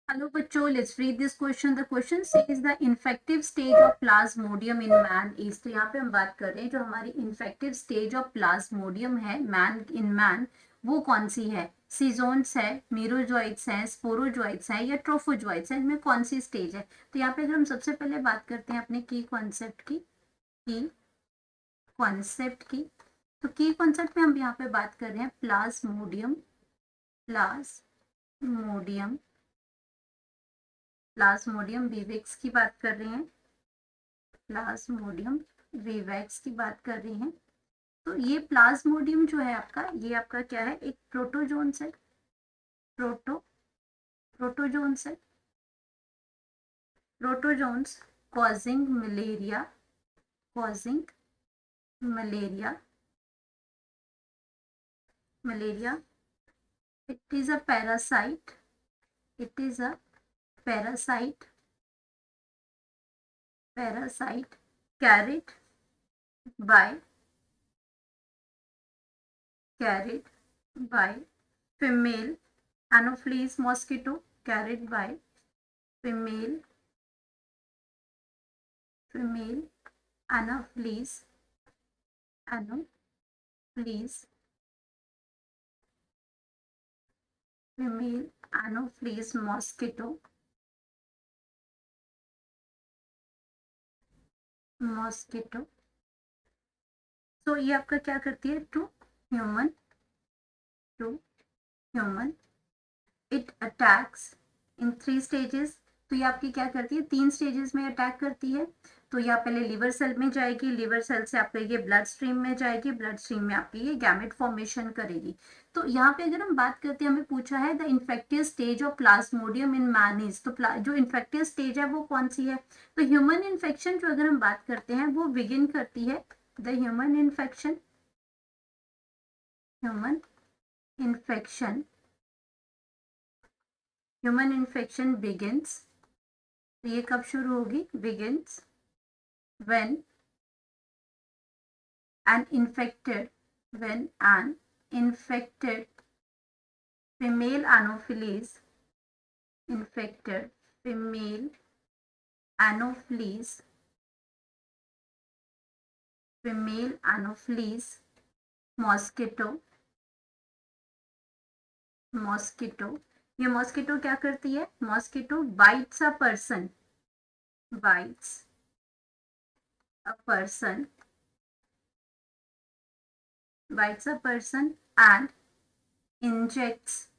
Hello बच्चों, let's read this question. The question says the infective stage of plasmodium in man is. तो यहाँ पे हम बात कर रहे हैं जो हमारी infective stage of plasmodium है man वो कौन सी है? सीजोन्स है, मीरोजोइट्स है, स्पोरोजोइट्स है या ट्रोफोजोइट्स है, इनमें कौन सी स्टेज है? तो यहाँ पे अगर हम सबसे पहले बात करते हैं अपने की कॉन्सेप्ट की तो की कॉन्सेप्ट में हम यहाँ पे बात कर रहे हैं प्लाज्मोडियम विवेक्स की बात कर रहे हैं तो ये प्लाज्मोडियम जो है आपका, ये आपका क्या है? एक प्रोटोजोन्स है। Protozoans causing malaria. it is a parasite carried by female anopheles mosquito, carried by female anopheles mosquito तो ये आपका क्या करती है? To human it attacks in 3 stages. तो ये आपकी क्या करती है? 3 स्टेजेस में अटैक करती है। तो यह पहले लिवर सेल में जाएगी, लिवर सेल से आपका ये ब्लड स्ट्रीम में जाएगी, ब्लड स्ट्रीम में आपकी ये गैमेट फॉर्मेशन करेगी। तो यहाँ पे अगर हम बात करते हैं, हमें पूछा है the infective stage of Plasmodium in man is. तो जो इन्फेक्टिव स्टेज है वो कौन सी है? तो ह्यूमन इन्फेक्शन जो अगर हम बात करते हैं वो बिगिन करती है द ह्यूमन इन्फेक्शन begins। तो ये कब शुरू होगी? begins when an infected female anopheles mosquito. ये मॉस्किटो क्या करती है? Mosquito bites a person and injects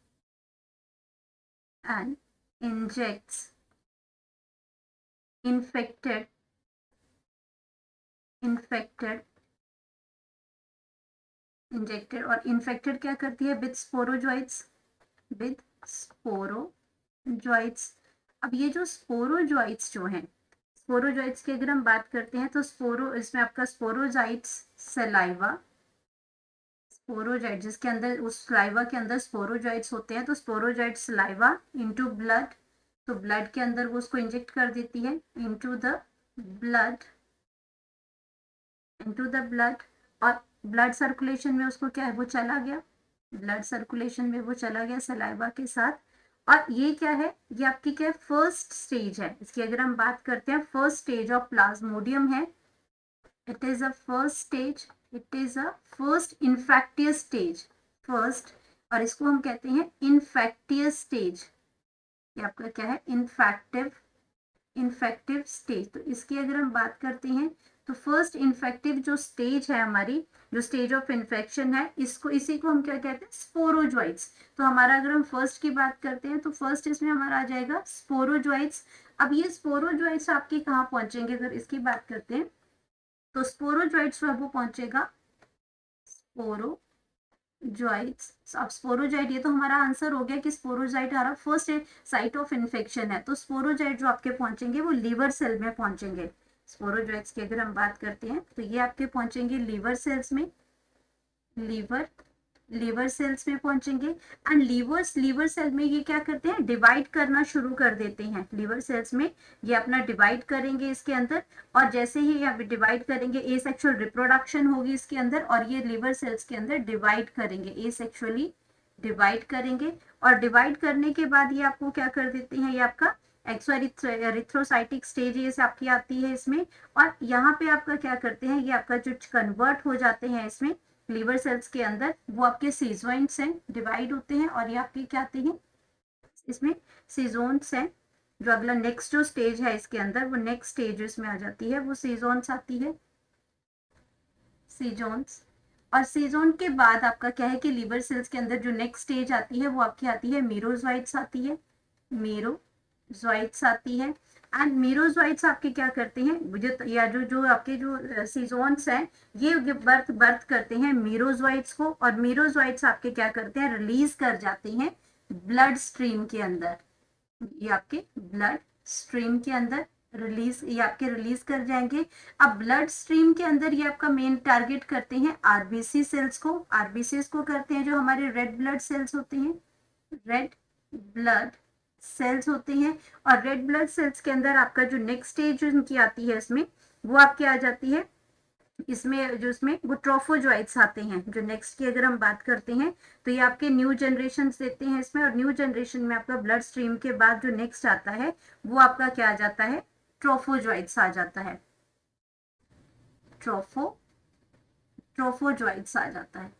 infected और infected क्या करती है? with sporozoites. अब ये जो स्पोरोजोइट्स जो हैं, स्पोरोजोइट्स की अगर हम बात करते हैं तो इसमें आपका स्पोरोजाइट्स स्पोरोजाइट जिसके अंदर, उस सलाइवा के अंदर स्पोरोजाइट्स होते हैं, तो स्पोरोजाइट सलाइवा इनटू ब्लड। तो ब्लड के अंदर वो उसको इंजेक्ट कर देती है इनटू द ब्लड और ब्लड सर्कुलेशन में उसको क्या है? वो चला गया, सलाइवा के साथ। और ये क्या है? ये आपकी क्या है? फर्स्ट स्टेज है इसकी। अगर हम बात करते हैं फर्स्ट स्टेज ऑफ प्लाज्मोडियम है, it is a first infectious stage और इसको हम कहते हैं इन्फेक्टियस स्टेज। ये आपका क्या है? Infective stage. तो इसकी अगर हम बात करते हैं तो फर्स्ट इन्फेक्टिव जो स्टेज है हमारी, जो स्टेज ऑफ इन्फेक्शन है, इसी को हम क्या कहते हैं? स्पोरोजोइट्स। तो हमारा अगर हम फर्स्ट की बात करते हैं तो फर्स्ट इसमें हमारा आ जाएगा स्पोरोजोइट्स। अब ये स्पोरोजोइट्स आपके कहाँ पहुंचेंगे? अगर इसकी बात करते हैं तो स्पोरोजोइट्स वो पहुंचेगा स्पोरोजोइट्स। अब स्पोरोजाइट, ये तो हमारा आंसर हो गया कि स्पोरोजाइट हमारा फर्स्ट साइट ऑफ इन्फेक्शन है। तो स्पोरोजाइट जो आपके पहुंचेंगे वो लीवर सेल में पहुंचेंगे। स्पोरोजोइट्स की अगर हम बात करते हैं तो ये आपके पहुंचेंगे लीवर सेल्स में, लीवर सेल्स में पहुंचेंगे। एंड लीवर सेल में ये क्या करते हैं? डिवाइड करना शुरू कर देते हैं। लीवर सेल्स में ये अपना डिवाइड करेंगे इसके अंदर, और जैसे ही ये डिवाइड करेंगे, एसेक्सुअल रिप्रोडक्शन होगी इसके अंदर, और ये लीवर सेल्स के अंदर डिवाइड करेंगे एसेक्सुअली डिवाइड करेंगे और डिवाइड करने के बाद ये आपको क्या कर देते हैं, ये आपका एक्सोएरिथ्रोसाइटिक स्टेज ये आपकी आती है इसमें, और यहाँ पे आपका क्या करते हैं, ये आपका जो कन्वर्ट हो जाते हैं इसमें लीवर सेल्स के अंदर, वो आपके सीजोइंट्स हैं, डिवाइड होते हैं, और ये आपके क्या आते हैं इसमें सीजोन्स हैं। जो अगला नेक्स्ट जो स्टेज है इसके अंदर, वो नेक्स्ट स्टेज इसमें आ जाती है, वो सीजोन्स आती है, सीजोन्स। और सीजोन के बाद आपका क्या है कि लीवर सेल्स के अंदर जो नेक्स्ट स्टेज आती है वो आपकी आती है मीरोजोइट्स आती है, मीरोजोइट्स आती है। एंड मीरोजोइट्स आपके क्या करते हैं, जो या जो जो आपके जो सीजोन्स हैं ये बर्थ करते हैं मीरोजोइट्स को, और मीरोजोइट्स आपके क्या करते हैं, रिलीज कर जाते हैं ब्लड स्ट्रीम के अंदर, ये आपके ब्लड स्ट्रीम के अंदर रिलीज, ये आपके रिलीज कर जाएंगे। अब ब्लड स्ट्रीम के अंदर ये आपका मेन टारगेट करते हैं आरबीसी सेल्स को, आरबीसी को करते हैं जो हमारे रेड ब्लड सेल्स होते हैं, रेड ब्लड सेल्स होते हैं। और रेड ब्लड सेल्स के अंदर आपका जो नेक्स्ट स्टेज इनकी आती है इसमें, वो आपकी आ जाती है इसमें, जो इसमें वो ट्रोफोजोइट्स आते हैं। जो नेक्स्ट की अगर हम बात करते हैं तो ये आपके न्यू जनरेशन देते हैं इसमें, और न्यू जनरेशन में आपका ब्लड स्ट्रीम के बाद जो नेक्स्ट आता है वो आपका क्या आ जाता है, ट्रोफोजोइट्स आ जाता है, ट्रोफोजोइट्स आ जाता है,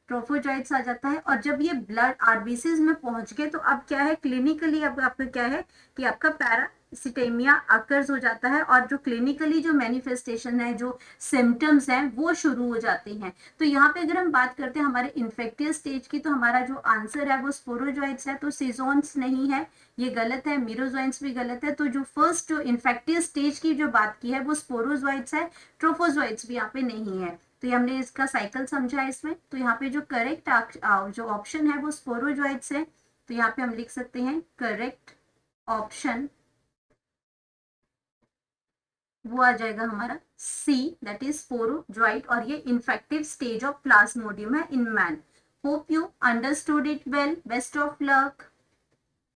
ट्रोफोजोइट्स आ जाता है। और जब ये ब्लड आरबीसीज में पहुंच गए तो अब क्या है, क्लिनिकली अब आपका क्या है कि आपका पैरासिटेमिया अकर्स हो जाता है, और जो क्लिनिकली जो मैनिफेस्टेशन है, जो सिम्टम्स हैं वो शुरू हो जाते हैं। तो यहाँ पे अगर हम बात करते हैं हमारे इन्फेक्टिव स्टेज की, तो हमारा जो आंसर है वो स्पोरोजोइट्स है, तो सीजोन्स नहीं है, ये गलत है, मीरोजोइट्स भी गलत है। तो जो फर्स्ट जो इन्फेक्टिव स्टेज की जो बात की है वो स्पोरोजोइट्स है, ट्रोफोजोइट्स भी यहाँ पे नहीं है। तो ये हमने इसका साइकिल समझा है इसमें। तो यहाँ पे जो करेक्ट जो ऑप्शन है वो स्पोरोजोइट्स है, तो यहाँ पे हम लिख सकते हैं करेक्ट ऑप्शन वो आ जाएगा हमारा सी, दैट इज स्पोरोजोइट, और ये इन्फेक्टिव स्टेज ऑफ प्लाज्मोडियम है in man. Hope you understood it well, best of luck.